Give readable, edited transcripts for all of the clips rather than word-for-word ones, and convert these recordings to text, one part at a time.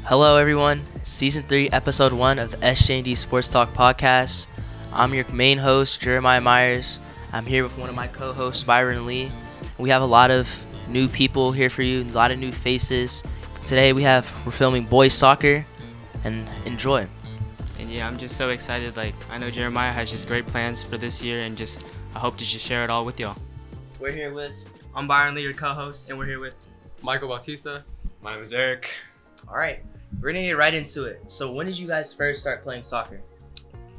Hello, everyone. Season 3, Episode 1 of the SJND Sports Talk podcast. I'm your main host, Jeremiah Myers. I'm here with one of my co-hosts, Byron Lee. We have a lot of new people here for you, a lot of new faces. Today we're filming boys soccer, and enjoy. And yeah, I'm just so excited. I know Jeremiah has just great plans for this year, and I hope to just share it all with y'all. We're here with... I'm Byron Lee, your co-host, and we're here with Michael Bautista. My name is Eric. All right, we're going to get right into it. So when did you guys first start playing soccer?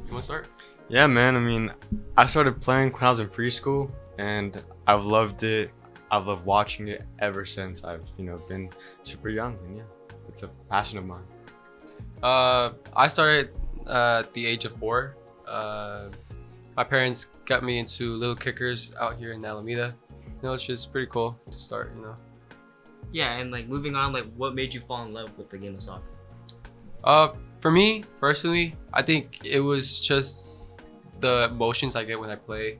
You want to start? Yeah, man. I started playing when I was in preschool, and I've loved it. I've loved watching it ever since I've, been super young. And yeah, it's a passion of mine. I started at the age of 4. My parents got me into Little Kickers out here in Alameda. It's just pretty cool to start, Yeah, and moving on, what made you fall in love with the game of soccer? For me, personally, I think it was just the emotions I get when I play.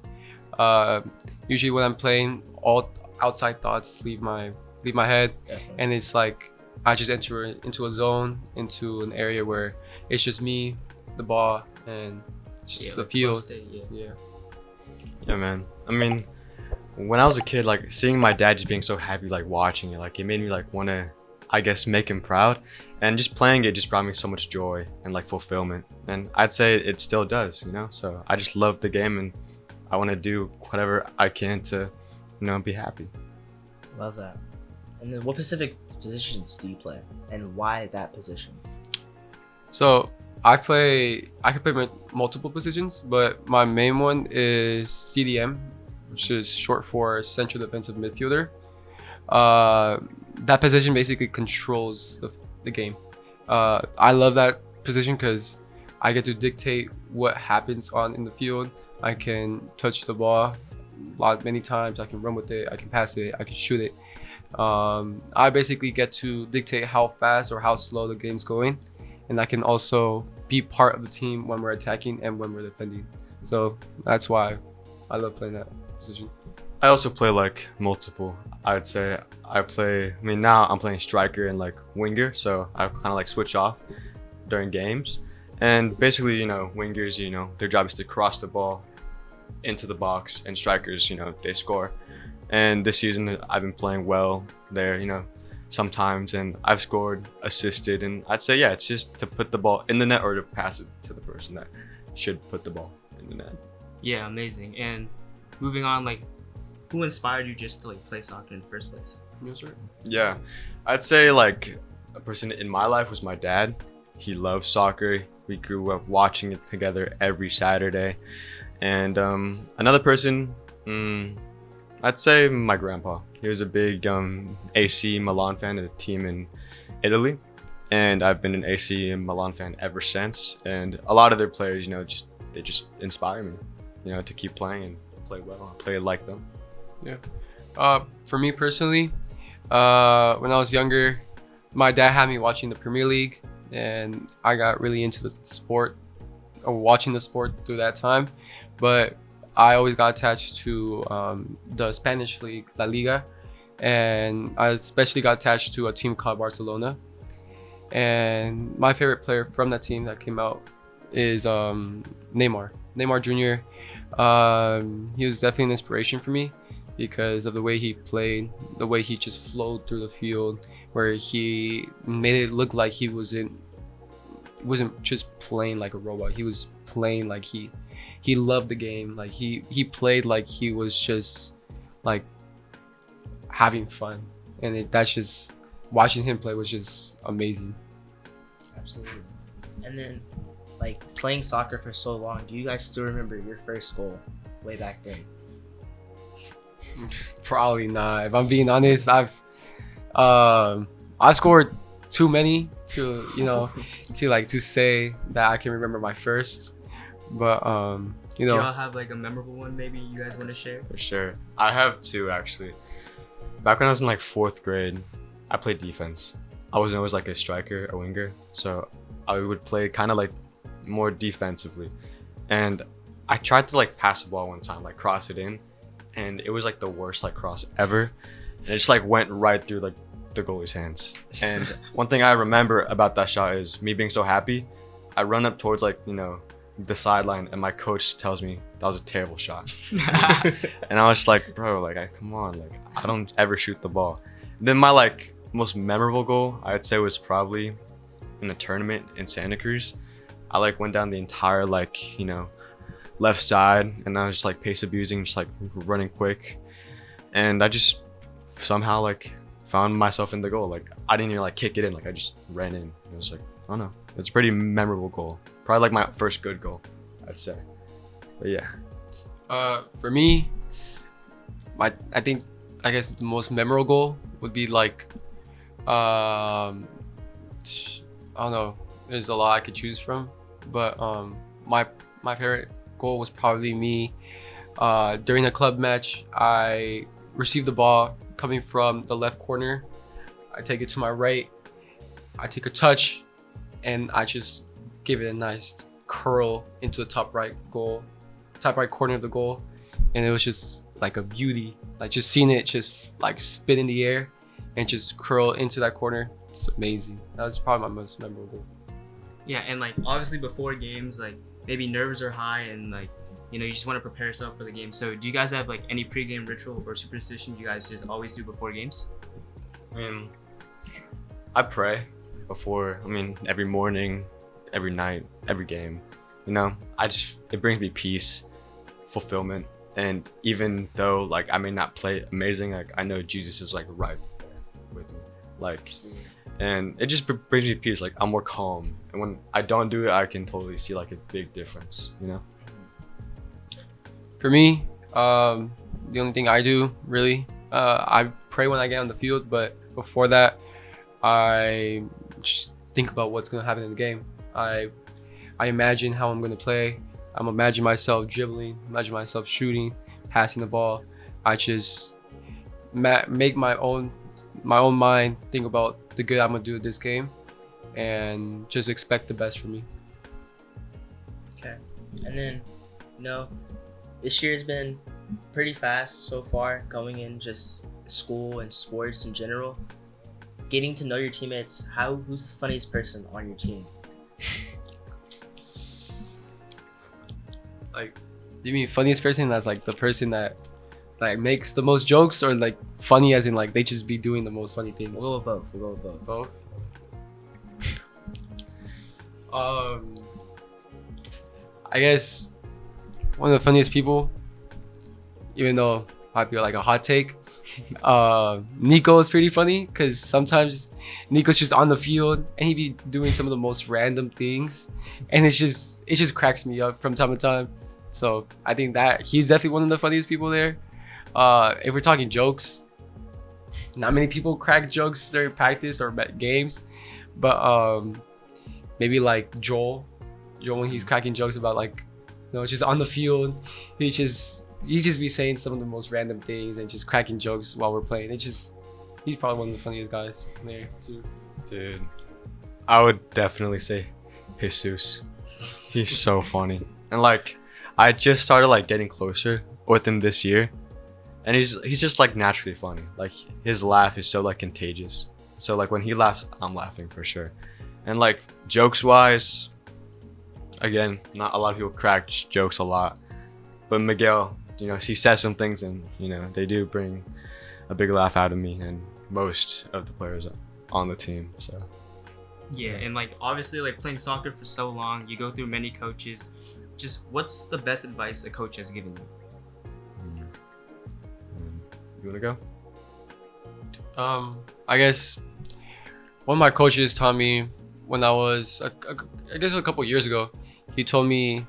Usually when I'm playing, all outside thoughts leave my head. Definitely. And it's like I just enter into a zone, into an area where it's just me, the ball, and just the field. Yeah, man. When I was a kid, seeing my dad just being so happy, watching it, it made me want to, I guess, make him proud. And just playing it just brought me so much joy and fulfillment. And I'd say it still does, So I just love the game, and I want to do whatever I can to, be happy. Love that. And then what specific positions do you play, and why that position? So I can play multiple positions, but my main one is CDM, which is short for central defensive midfielder. That position basically controls the game. I love that position because I get to dictate what happens in the field. I can touch the ball many times. I can run with it. I can pass it. I can shoot it. I basically get to dictate how fast or how slow the game's going, and I can also be part of the team when we're attacking and when we're defending. So that's why I love playing that position. I also play multiple. I'd say now I'm playing striker and winger, so I kind of switch off during games. And basically, wingers, their job is to cross the ball into the box, and strikers, they score. And this season I've been playing well there, sometimes, and I've scored, assisted, and I'd say, yeah, it's just to put the ball in the net or to pass it to the person that should put the ball in the net. Yeah, amazing. And moving on, who inspired you just to play soccer in the first place? Yes, sir. Yeah, I'd say a person in my life was my dad. He loves soccer. We grew up watching it together every Saturday. And another person, I'd say my grandpa. He was a big AC Milan fan of the team in Italy, and I've been an AC Milan fan ever since. And a lot of their players, they just inspire me, to keep playing and play well and play like them. Yeah. For me personally, when I was younger, my dad had me watching the Premier League, and I got really into the sport, or watching the sport through that time. But I always got attached to the Spanish league, La Liga, and I especially got attached to a team called Barcelona. And my favorite player from that team that came out is Neymar Jr. He was definitely an inspiration for me because of the way he played, the way he just flowed through the field, where he made it look like he wasn't just playing like a robot. He was playing like he loved the game. He played like he was just having fun, and that's just watching him play was just amazing. Absolutely. And then playing soccer for so long, do you guys still remember your first goal way back then? Probably not. If I'm being honest, I scored too many to to say that I can remember my first. But do y'all have a memorable one maybe you guys want to share? For sure. I have two actually. Back when I was in 4th grade, I played defense. I wasn't always a striker or winger, so I would play kind of more defensively. And I tried to pass the ball one time, cross it in, and it was the worst cross ever. And it just went right through the goalie's hands. And one thing I remember about that shot is me being so happy. I run up towards like, the sideline, and my coach tells me that was a terrible shot. And I was just like, bro, like, come on, like, I don't ever shoot the ball. Then my like most memorable goal, I'd say, was probably in a tournament in Santa Cruz. I like went down the entire like, left side, and I was just like pace abusing, just like running quick, and I just somehow like found myself in the goal. Like I didn't even like kick it in, like I just ran in. It was like, I don't know, it's a pretty memorable goal. Probably like my first good goal, I'd say. But yeah. For me, I guess the most memorable goal would be like, I don't know. There's a lot I could choose from, but my favorite goal was probably me. During a club match, I received the ball coming from the left corner. I take it to my right. I take a touch, and I just give it a nice curl into the top right corner of the goal, and it was just like a beauty. Like just seeing it just like spin in the air and just curl into that corner. It's amazing. That was probably my most memorable. Yeah, and like obviously before games, like maybe nerves are high, and like you just want to prepare yourself for the game. So do you guys have like any pregame ritual or superstition you guys just always do before games? I mean, I pray before. Every morning, every night, every game. It brings me peace, fulfillment, and even though like I may not play amazing, like I know Jesus is like right there with me, like, and it just brings me peace. Like I'm more calm, and when I don't do it, I can totally see like a big difference. For me, the only thing I do really, I pray when I get on the field, but before that, I just think about what's gonna happen in the game. I imagine how I'm gonna play. I'm imagine myself dribbling, imagine myself shooting, passing the ball. I just make my own mind think about the good I'm gonna do at this game, and just expect the best from me. Okay. And then, this year has been pretty fast so far, going in just school and sports in general. Getting to know your teammates, who's the funniest person on your team? Like, do you mean funniest person? That's like the person that like makes the most jokes, or like funny as in like they just be doing the most funny things? We'll go with both. Both. I guess one of the funniest people, even though might be like a hot take, Nico is pretty funny, because sometimes Nico's just on the field and he be doing some of the most random things, and it just cracks me up from time to time. So I think that he's definitely one of the funniest people there. If we're talking jokes, not many people crack jokes during practice or games, but maybe like Joel when he's cracking jokes about like, just on the field, he just be saying some of the most random things and just cracking jokes while we're playing. He's probably one of the funniest guys there too. Dude, I would definitely say Jesus. He's so funny, and like I just started like getting closer with him this year, and he's just like naturally funny. Like his laugh is so like contagious. So like when he laughs, I'm laughing for sure. And like jokes wise, again, not a lot of people crack jokes a lot, but Miguel, he says some things, and they do bring a big laugh out of me and most of the players on the team. So yeah, and like obviously like playing soccer for so long, you go through many coaches. Just what's the best advice a coach has given you? You wanna go? I guess one of my coaches taught me when I was I guess a couple years ago. He told me,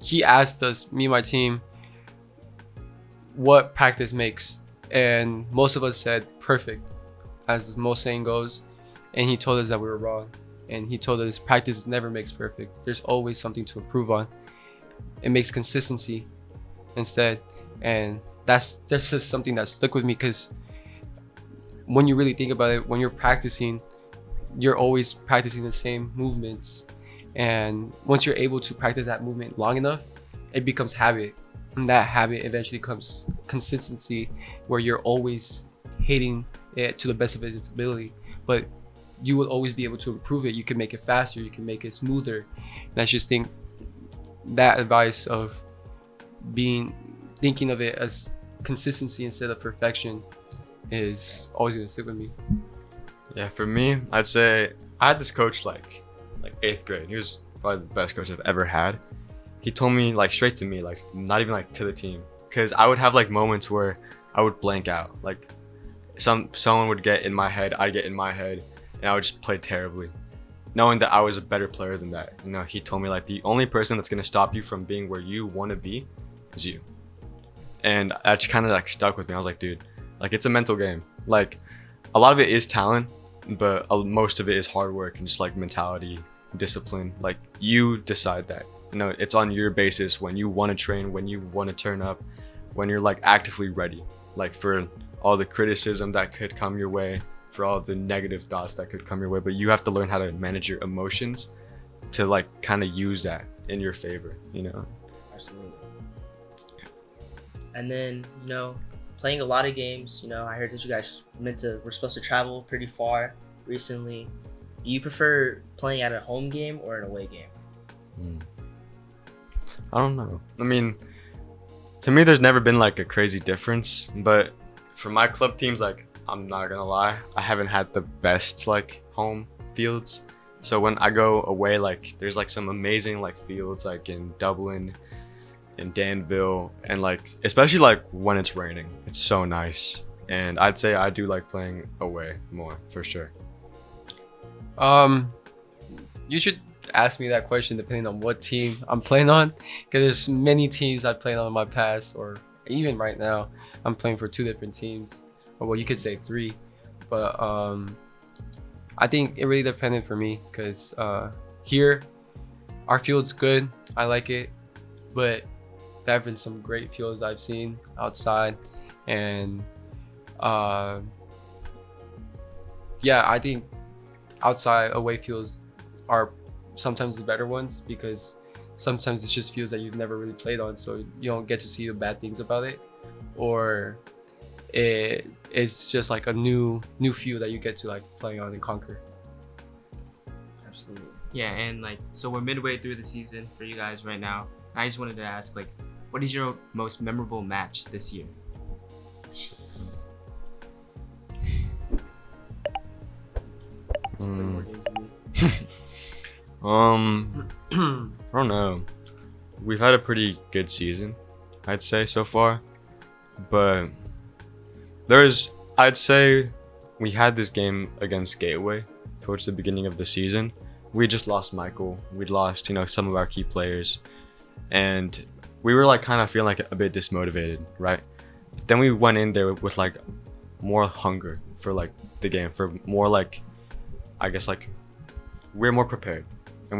he asked us, me and my team, what practice makes, and most of us said perfect, as most saying goes, and he told us that we were wrong, and he told us practice never makes perfect. There's always something to improve on. It makes consistency instead, and that's just something that stuck with me, because when you really think about it, when you're practicing, you're always practicing the same movements, and once you're able to practice that movement long enough, it becomes habit, and that habit eventually becomes consistency, where you're always hitting to the best of its ability, but you will always be able to improve it. You can make it faster, you can make it smoother. And I just think that advice of thinking of it as consistency instead of perfection is always going to stick with me. Yeah, for me, I'd say I had this coach like 8th grade. He was probably the best coach I've ever had. He told me like straight to me, like not even like to the team, because I would have like moments where I would blank out. Like someone would get in my head, I'd get in my head, and I would just play terribly, knowing that I was a better player than that. You know, he told me like the only person that's gonna stop you from being where you want to be is you. And that just kind of like stuck with me. I was like, dude, like it's a mental game. Like a lot of it is talent, but most of it is hard work and just like mentality, discipline. Like you decide that. You know, it's on your basis when you want to train, when you want to turn up, when you're like actively ready, like for all the criticism that could come your way, for all the negative thoughts that could come your way. But you have to learn how to manage your emotions to like kind of use that in your favor, you know? Absolutely. And then, you know, playing a lot of games, you know, I heard that you guys were supposed to travel pretty far recently. Do you prefer playing at a home game or an away game? I don't know. I mean, to me, there's never been like a crazy difference, but for my club teams, like, I'm not gonna lie, I haven't had the best like home fields. So when I go away, like there's like some amazing like fields like in Dublin, in Danville, and like especially like when it's raining, it's so nice. And I'd say I do like playing away more for sure. You should ask me that question depending on what team I'm playing on, because there's many teams I've played on in my past, or even right now I'm playing for 2 different teams, or well, you could say 3. But I think it really depended for me, because here our field's good, I like it, but there have been some great fields I've seen outside, and yeah, I think outside away fields are sometimes the better ones, because sometimes it's just fields that you've never really played on, so you don't get to see the bad things about it, or it's just like a new field that you get to like play on and conquer. Absolutely. Yeah, and like, so we're midway through the season for you guys right now. I just wanted to ask, like, what is your most memorable match this year? I don't know. We've had a pretty good season, I'd say, so far. But I'd say we had this game against Gateway towards the beginning of the season. We just lost Micheal. We'd lost, you know, some of our key players. And we were like kind of feeling like a bit dismotivated, right? Then we went in there with like more hunger for like the game, for more like, I guess like we're more prepared, and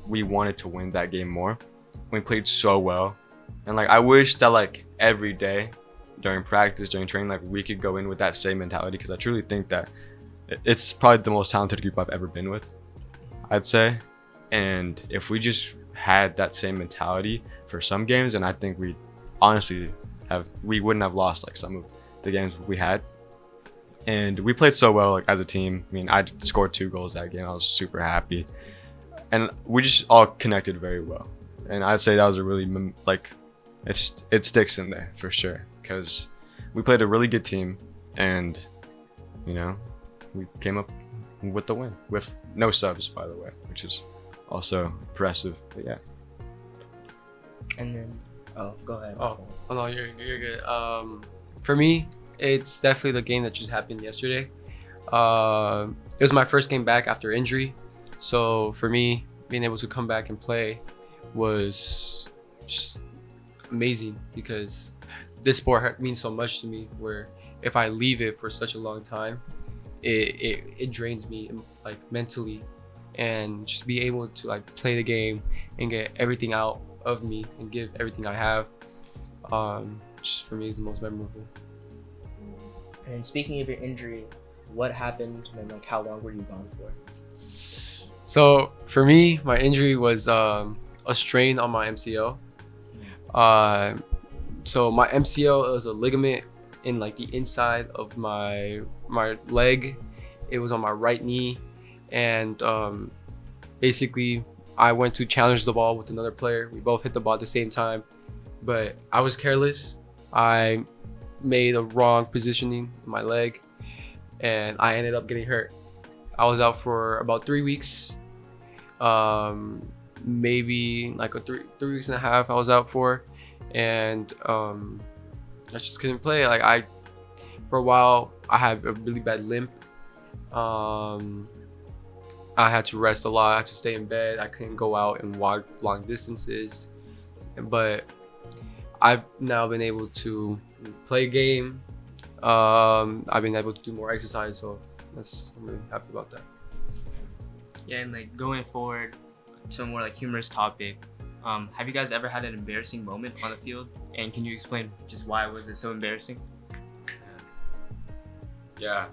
we wanted to win that game more. We played so well, and like I wish that like every day during practice, during training, like we could go in with that same mentality, because I truly think that it's probably the most talented group I've ever been with, I'd say. And if we just had that same mentality for some games, and I think we honestly wouldn't have lost like some of the games we had. And we played so well like as a team. I mean, I scored 2 goals that game. I was super happy, and we just all connected very well. And I'd say that was a really like it sticks in there for sure, because we played a really good team, and you know, we came up with the win with no subs, by the way, which is also impressive. But yeah. And then, go ahead. Oh no, you're good. For me, it's definitely the game that just happened yesterday. It was my first game back after injury, so for me, being able to come back and play was just amazing, because this sport means so much to me, where if I leave it for such a long time, it drains me like mentally, and just be able to like play the game and get everything out of me and give everything I have, just for me is the most memorable. And speaking of your injury, what happened and like how long were you gone for? So for me, my injury was a strain on my MCL. So my MCL is a ligament in like the inside of my leg. It was on my right knee, and basically I went to challenge the ball with another player. We both hit the ball at the same time, but I was careless. I made a wrong positioning in my leg, and I ended up getting hurt. I was out for about 3 weeks, maybe like a 3 weeks and a half I was out for, and I just couldn't play. Like for a while I had a really bad limp. I had to rest a lot. I had to stay in bed. I couldn't go out and walk long distances, but I've now been able to play a game. I've been able to do more exercise, so I'm really happy about that. Yeah, and like going forward to a more like humorous topic, have you guys ever had an embarrassing moment on the field? And can you explain just why was it so embarrassing? Yeah.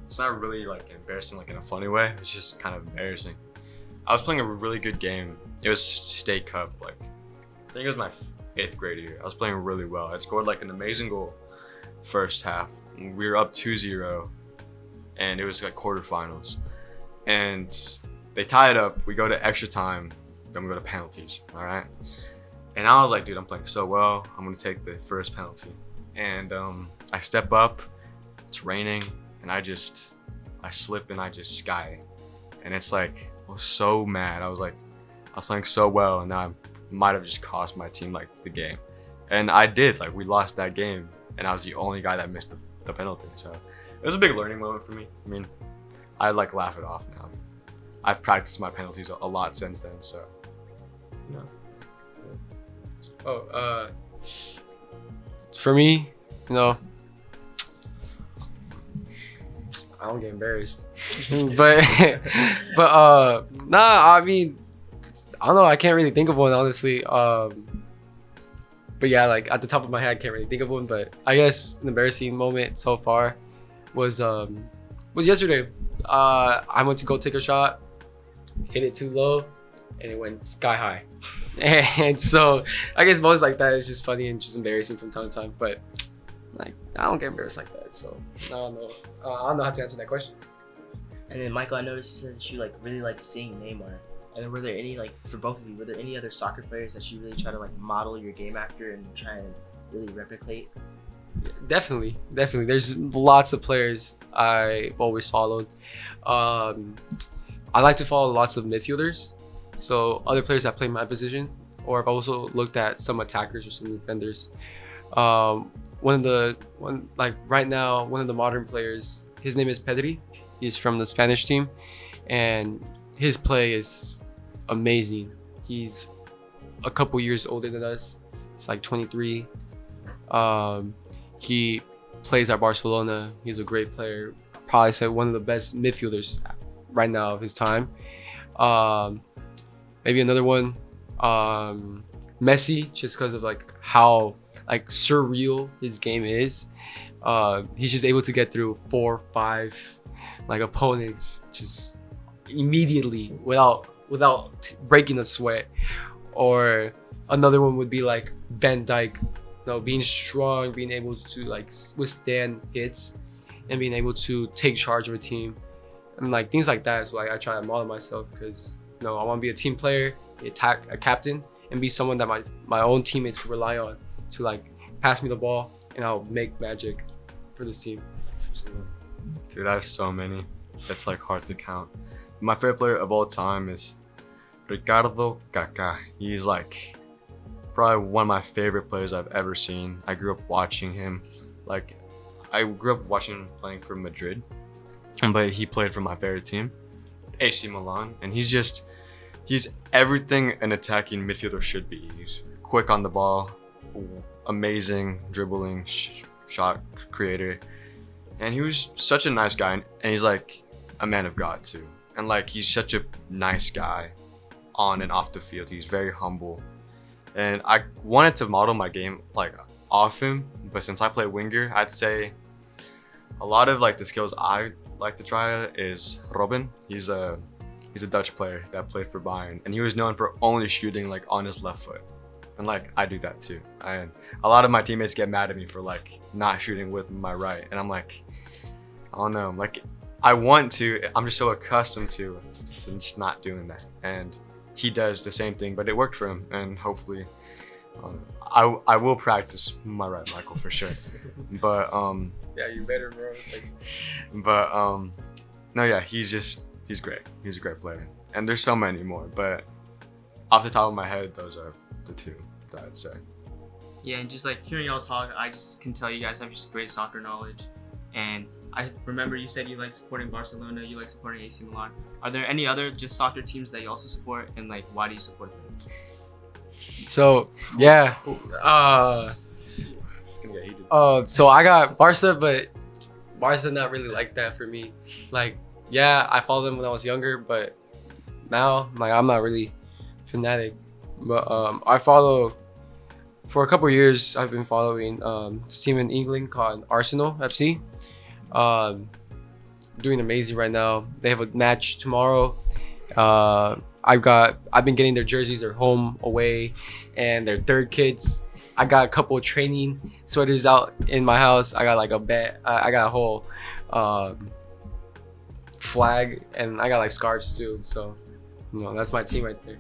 It's not really like embarrassing like in a funny way. It's just kind of embarrassing. I was playing a really good game. It was state cup. Like I think it was my 8th grade year. I was playing really well. I scored like an amazing goal first half. We were up 2-0, and it was like quarterfinals. And they tie it up. We go to extra time. Then we go to penalties. All right. And I was like, dude, I'm playing so well. I'm gonna take the first penalty. And I step up. It's raining. And I slip and I just sky. And it's like, I was so mad. I was playing so well, and now I might have just cost my team like the game. And I did, like we lost that game, and I was the only guy that missed the penalty. So it was a big learning moment for me. I mean, I like laugh it off now. I've practiced my penalties a lot since then, so you know. For me, you know, I don't get embarrassed, but I mean, I don't know. I can't really think of one, honestly. But yeah, like at the top of my head, I can't really think of one. But I guess an embarrassing moment so far was yesterday. I went to go take a shot, hit it too low, and it went sky high. And so I guess moments like that is just funny and just embarrassing from time to time. But like I don't get embarrassed like that, so I don't know. I don't know how to answer that question. And then Michael, I noticed that you like really like seeing Neymar. And then were there any like for both of you? Were there any other soccer players that you really try to like model your game after and try and really replicate? Yeah, definitely. There's lots of players I always followed. I like to follow lots of midfielders, so other players that play my position, or I've also looked at some attackers or some defenders. Right now, one of the modern players, his name is Pedri. He's from the Spanish team, and his play is amazing. He's a couple years older than us. It's like 23. He plays at Barcelona. He's a great player. Probably say one of the best midfielders right now of his time. Maybe another one, Messi, just because of like how like surreal his game is. He's just able to get through 4 or 5 like opponents just immediately without breaking a sweat. Or another one would be like Van Dijk, being strong, being able to like withstand hits, and being able to take charge of a team, and like things like that. So like I try to model myself, because I want to be a team player, a captain, and be someone that my own teammates can rely on to like pass me the ball, and I'll make magic for this team. So, dude, I have so many. It's like hard to count. My favorite player of all time is Ricardo Kaká. He's like probably one of my favorite players I've ever seen. I grew up watching him. Like I grew up watching him playing for Madrid, but he played for my favorite team, AC Milan, and he's everything an attacking midfielder should be. He's quick on the ball, amazing dribbling, shot creator, and he was such a nice guy, and he's like a man of God too. And like he's such a nice guy on and off the field. He's very humble, and I wanted to model my game like off him, but since I play winger, I'd say a lot of like the skills I like to try is Robin. He's a Dutch player that played for Bayern, and he was known for only shooting like on his left foot. and like I do that too. And a lot of my teammates get mad at me for like not shooting with my right, and I'm like, I don't know, like I want to. I'm just so accustomed to just not doing that, and he does the same thing, but it worked for him, and hopefully, I will practice my right, Michael, for sure. But Yeah, you better, bro. no, yeah, he's great. He's a great player, and there's so many more, but off the top of my head, those are the two that I'd say. Yeah, and just like hearing y'all talk, I just can tell you guys have just great soccer knowledge. And I remember you said you like supporting Barcelona, you like supporting AC Milan. Are there any other just soccer teams that you also support, and like why do you support them? So yeah, It's gonna get heated. so I got Barca, but Barca not really like that for me. Like, yeah, I followed them when I was younger, but now like I'm not really fanatic. But I follow for a couple of years. I've been following this team in England called Arsenal FC. Doing amazing right now. They have a match tomorrow. I've been getting their jerseys, their home, away, and their third kits. I got a couple of training sweaters out in my house. I got like I got a whole flag, and I got like scarves too. So, that's my team right there.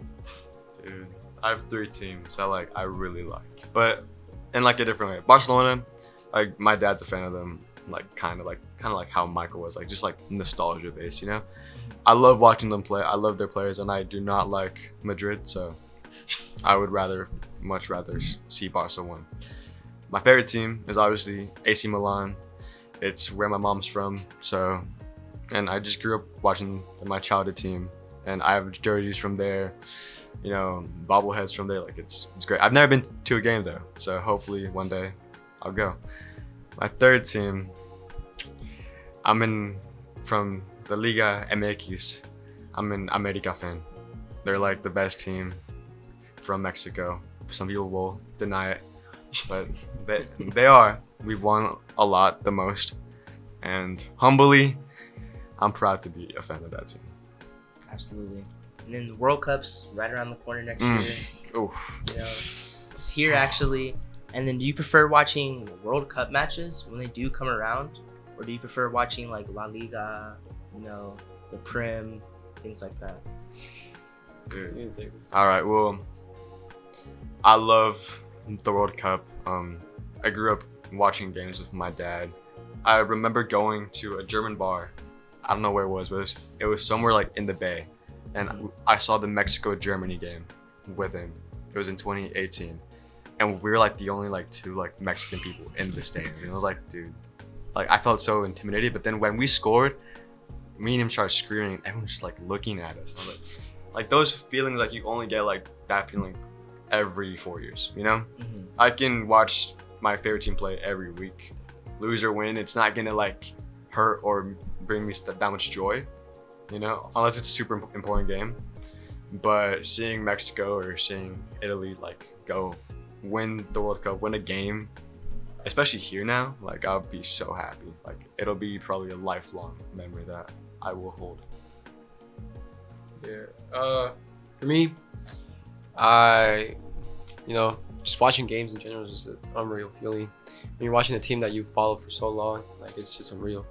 Dude, I have 3 teams that I really like, but in like a different way. Barcelona, like my dad's a fan of them, kind of like how Michael was, like just like nostalgia based, I love watching them play. I love their players, and I do not like Madrid, so I would much rather see Barca win. My favorite team is obviously AC Milan. It's where my mom's from, so, and I just grew up watching my childhood team, and I have jerseys from there, bobbleheads from there. Like it's great. I've never been to a game though, so hopefully one day I'll go. My third team, from the Liga MX. I'm an America fan. They're like the best team from Mexico. Some people will deny it, but they are. We've won a lot, the most, and humbly, I'm proud to be a fan of that team. Absolutely. And then the World Cup's right around the corner next year. Oof. It's here actually. And then do you prefer watching World Cup matches when they do come around? Or do you prefer watching like La Liga, the Prem, things like that? Dude. All right, well, I love the World Cup. I grew up watching games with my dad. I remember going to a German bar. I don't know where it was, but it was somewhere like in the Bay. And I saw the Mexico-Germany game with him. It was in 2018. And we were like the only 2 Mexican people in the stadium. And I was like, dude, I felt so intimidated. But then when we scored, me and him started screaming. Everyone was just looking at us. I was like those feelings, you only get that feeling every 4 years, Mm-hmm. I can watch my favorite team play every week. Lose or win, it's not gonna hurt or bring me that much joy, unless it's a super important game. But seeing Mexico or seeing Italy go win the World Cup, win a game, especially here now, I'll be so happy. It'll be probably a lifelong memory that I will hold. Yeah. For me, just watching games in general is just an unreal feeling. When you're watching a team that you follow for so long, it's just unreal.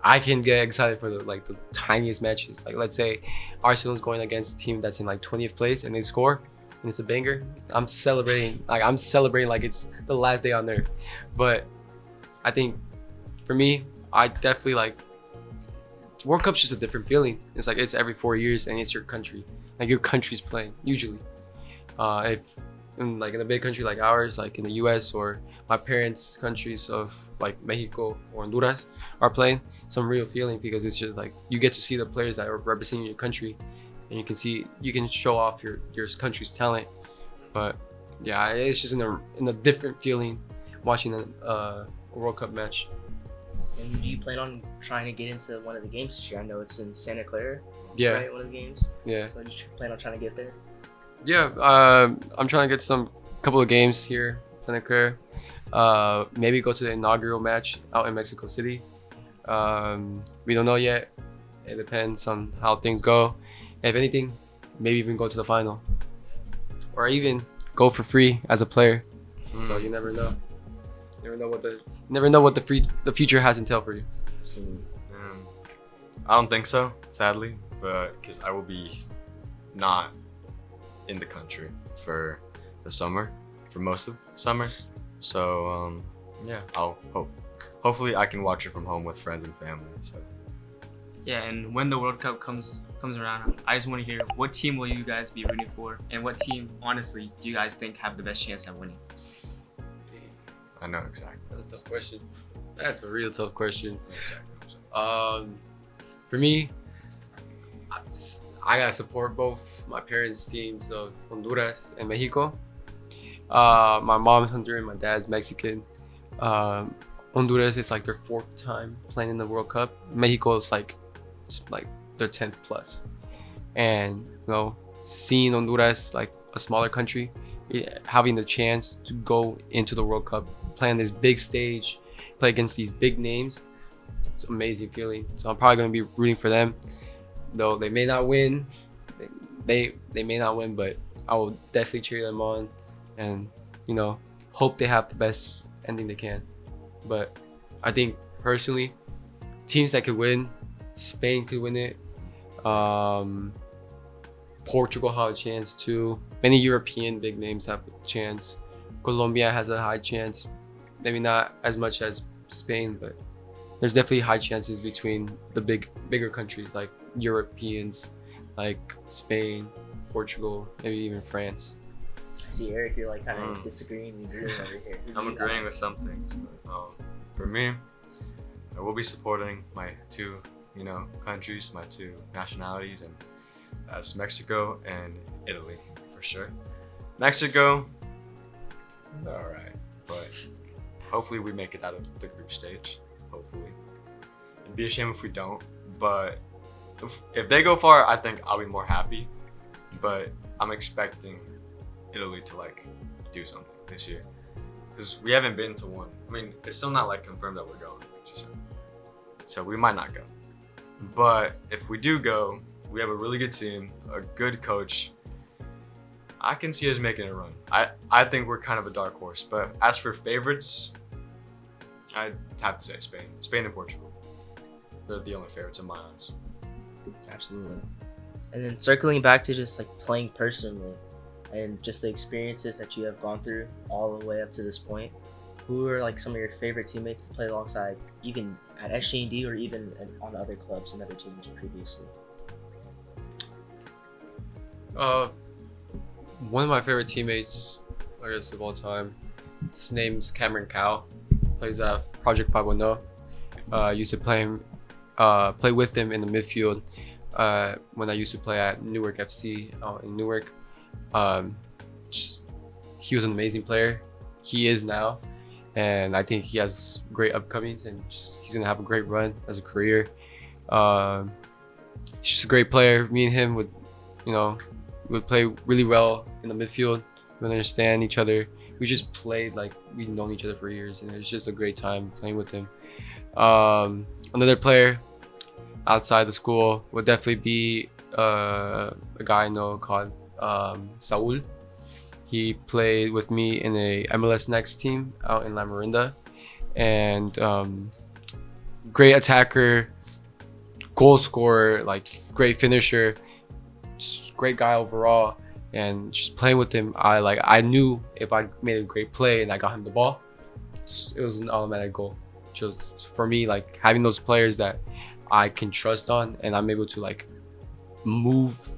I can get excited for the tiniest matches. Let's say Arsenal's going against a team that's in 20th place and they score and it's a banger. I'm celebrating. Like it's the last day on earth. But I think for me, I definitely World Cup's just a different feeling. It's it's every 4 years and it's your country. Your country's playing usually. If in a big country like ours, in the US or my parents' countries of Mexico or Honduras are playing, some real feeling, because it's just you get to see the players that are representing your country, and you can show off your country's talent. But yeah, it's just in a different feeling watching a World Cup match. And do you plan on trying to get into one of the games this year? I know it's in Santa Clara. Yeah. Right, one of the games. Yeah. So do you plan on trying to get there? Yeah, I'm trying to get couple of games here, Santa Clara. Maybe go to the inaugural match out in Mexico City. We don't know yet. It depends on how things go. If anything, maybe even go to the final, or even go for free as a player. So Mm. you never know. Never know what the future has in store for you. I don't think so, sadly, but because I will be not in the country for the summer, for most of the summer. So yeah, I'll hopefully I can watch it from home with friends and family. So Yeah, and when the World Cup comes around, I just want to hear what team will you guys be rooting for, and what team, honestly, do you guys think have the best chance at winning? I know exactly. That's a tough question. That's a real tough question. Exactly. For me, I gotta support both my parents' teams of Honduras and Mexico. My mom's Honduran, my dad's Mexican. Honduras is like their 4th time playing in the World Cup. Mexico is like their 10th plus. And seeing Honduras, like a smaller country, having the chance to go into the World Cup, play on this big stage, play against these big names, it's an amazing feeling. So I'm probably going to be rooting for them, though they may not win. They may not win, but I will definitely cheer them on, and hope they have the best ending they can. But I think personally, teams that could win, Spain could win it. Portugal have a chance too. Many European big names have a chance. Colombia has a high chance. Maybe not as much as Spain, but there's definitely high chances between the bigger countries like Europeans, like Spain, Portugal, maybe even France. I see, Eric, you're like kind of disagreeing and agreeing over here. I'm agreeing with some things, but for me, I will be supporting my 2, countries, my 2 nationalities, and that's Mexico and Italy for sure. Mexico, all right, but hopefully we make it out of the group stage. Hopefully, it'd be a shame if we don't. But if they go far, I think I'll be more happy. But I'm expecting Italy to do something this year, because we haven't been to one. I mean, it's still not confirmed that we're going, so we might not go. But if we do go, we have a really good team, a good coach. I can see us making a run. I think we're kind of a dark horse. But as for favorites, I'd have to say Spain and Portugal. They're the only favorites in my eyes. Absolutely. And then circling back to just playing personally, and just the experiences that you have gone through all the way up to this point, who are some of your favorite teammates to play alongside, even at SJND or even on other clubs and other teams previously? One of my favorite teammates, I guess, of all time, his name's Cameron Cow. Plays at Project 510. Used to play with him in the midfield when I used to play at Newark FC in Newark. He was an amazing player. He is now, and I think he has great upcomings, and he's gonna have a great run as a career. He's just a great player. Me and him would play really well in the midfield. We would understand each other. We just played like we'd known each other for years, and it was just a great time playing with him. Another player outside the school would definitely be a guy I know called Saul. He played with me in a MLS Next team out in La Marinda, and great attacker, goal scorer, great finisher, just great guy overall. And just playing with him, I knew if I made a great play and I got him the ball, it was an automatic goal. Just for me, having those players that I can trust on, and I'm able to move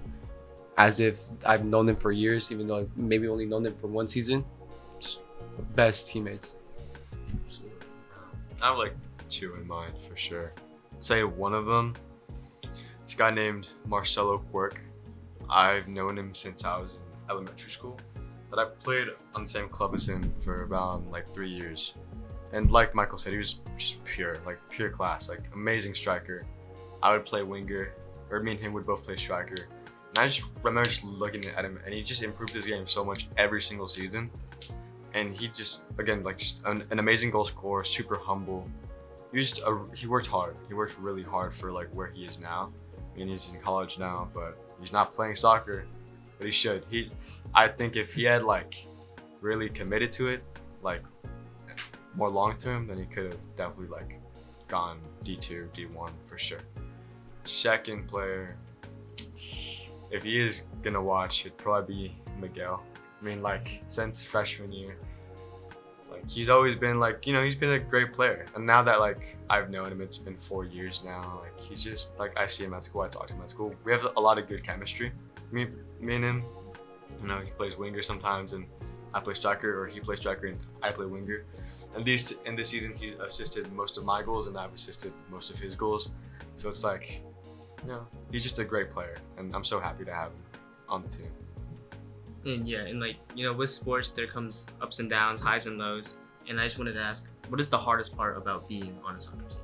as if I've known them for years, even though I've maybe only known them for one season. Best teammates. I have two in mind for sure. Say one of them, this guy named Marcelo Quirk. I've known him since I was in elementary school, but I played on the same club as him for about 3 years. And like Michael said, he was just pure class, amazing striker. I would play winger, or me and him would both play striker. And I just remember just looking at him, and he just improved his game so much every single season. And he just, again, just an amazing goal scorer, super humble. He worked hard. He worked really hard for where he is now. I mean, he's in college now, but he's not playing soccer, but he should. I think if he had like really committed to it, like more long term, then he could have definitely like gone D2, D1 for sure. Second player, if he is gonna watch, it'd probably be Miguel. I mean, like since freshman year, like he's always been like, you know, he's been a great player. And now that like I've known him, it's been 4 years now. Like he's just like, I see him at school, I talk to him at school. We have a lot of good chemistry. Me and him. You know, he plays winger sometimes, and I play striker, or he plays striker and I play winger. And in this season, he's assisted most of my goals, and I've assisted most of his goals. So it's like, you know, he's just a great player, and I'm so happy to have him on the team. And yeah, and like, you know, with sports, there comes ups and downs, highs and lows. And I just wanted to ask, what is the hardest part about being on a soccer team?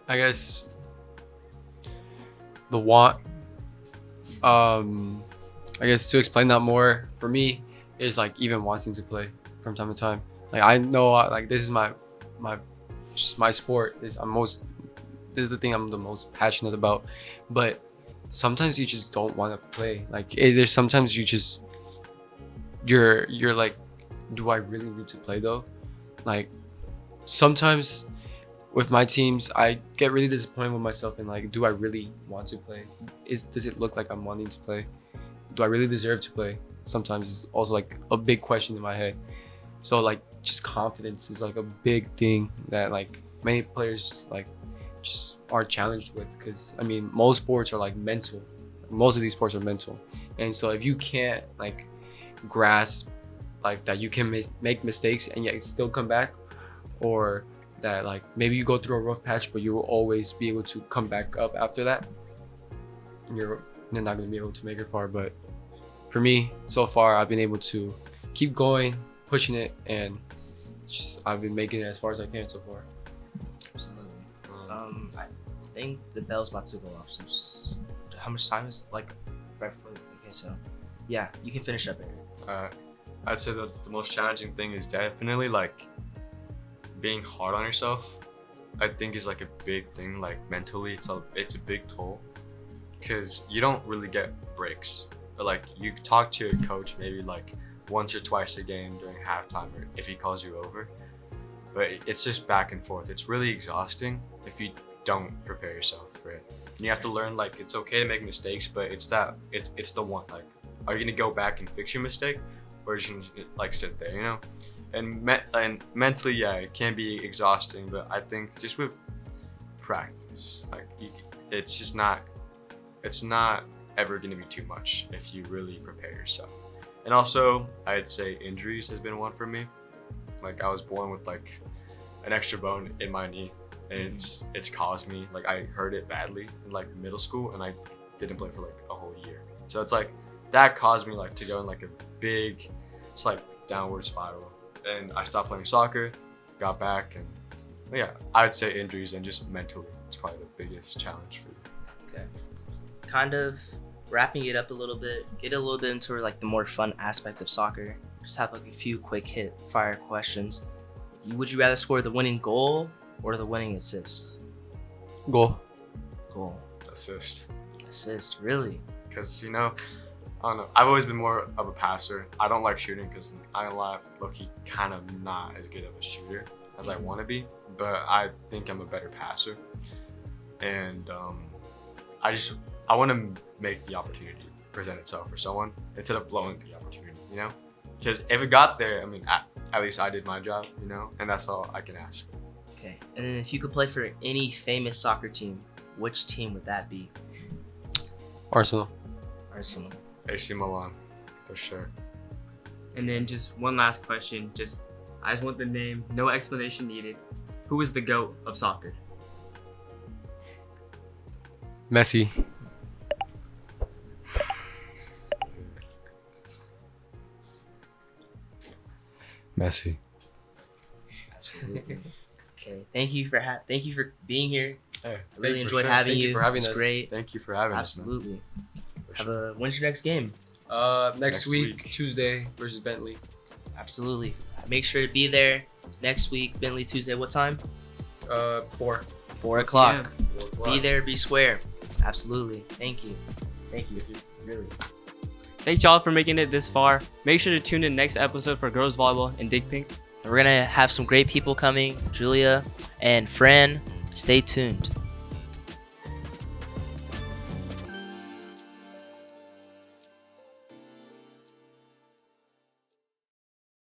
I guess the want. I guess to explain that more for me is like even wanting to play from time to time. Like I know like this is my sport. This is the thing I'm the most passionate about. But sometimes you just don't want to play. Like there's sometimes you're like, do I really need to play though? Like sometimes with my teams, I get really disappointed with myself and like, do I really want to play? Does it look like I'm wanting to play? Do I really deserve to play? Sometimes it's also like a big question in my head. So like just confidence is like a big thing that like many players like just are challenged with, because I mean most sports are like mental. Most of these sports are mental, and so if you can't like grasp like that you can make mistakes and yet still come back, or that like maybe you go through a rough patch but you will always be able to come back up after that, you're not going to be able to make it far. But for me, so far I've been able to keep going, pushing it, and just I've been making it as far as I can so far. Absolutely. I think the bell's about to go off, so just how much time is like right before? Okay, so yeah, you can finish up, Eric. I'd say that the most challenging thing is definitely like being hard on yourself. I think is like a big thing. Like mentally, it's a big toll, because you don't really get breaks. But like you talk to your coach maybe like once or twice a game during halftime, or if he calls you over. But it's just back and forth. It's really exhausting if you don't prepare yourself for it. And you have to learn like it's okay to make mistakes, but it's the one, like, are you gonna go back and fix your mistake, or are you gonna like sit there, you know? And mentally, yeah, it can be exhausting, but I think just with practice, like it's not ever gonna be too much if you really prepare yourself. And also, I'd say injuries has been one for me. Like I was born with like an extra bone in my knee, and it's caused me, like I hurt it badly in like middle school, and I didn't play for like a whole year. So it's like that caused me like to go in like a big, it's like downward spiral, and I stopped playing soccer, got back, and yeah, I'd say injuries and just mentally, it's probably the biggest challenge for you. Okay. Kind of wrapping it up a little bit, get a little bit into like the more fun aspect of soccer. Just have like a few quick hit fire questions. Would you rather score the winning goal or the winning assist? Goal. Assist. Assist, really? Because, you know, I don't know, I've always been more of a passer. I don't like shooting because I'm low-key kind of not as good of a shooter as I want to be, but I think I'm a better passer. And I want to make the opportunity present itself for someone instead of blowing the opportunity, you know? Because if it got there, I mean, at least I did my job, you know? And that's all I can ask. Okay. And then if you could play for any famous soccer team, which team would that be? Arsenal. AC Milan, for sure. And then just one last question. I just want the name, no explanation needed. Who is the GOAT of soccer? Messi. Messi. Absolutely. Okay. Thank you for being here. Hey, I really enjoyed having you. Thank you for having It's us. great. Thank you for having Absolutely. us. Absolutely. When's your next game? Next week, Tuesday versus Bentley. Absolutely. Make sure to be there next week, Bentley Tuesday. What time? 4. 4 o'clock. Yeah. Be there, be square. Absolutely. Thank you. Really. Thanks y'all for making it this far. Make sure to tune in next episode for girls volleyball and Dig Pink. We're gonna have some great people coming. Julia and Fran. Stay tuned.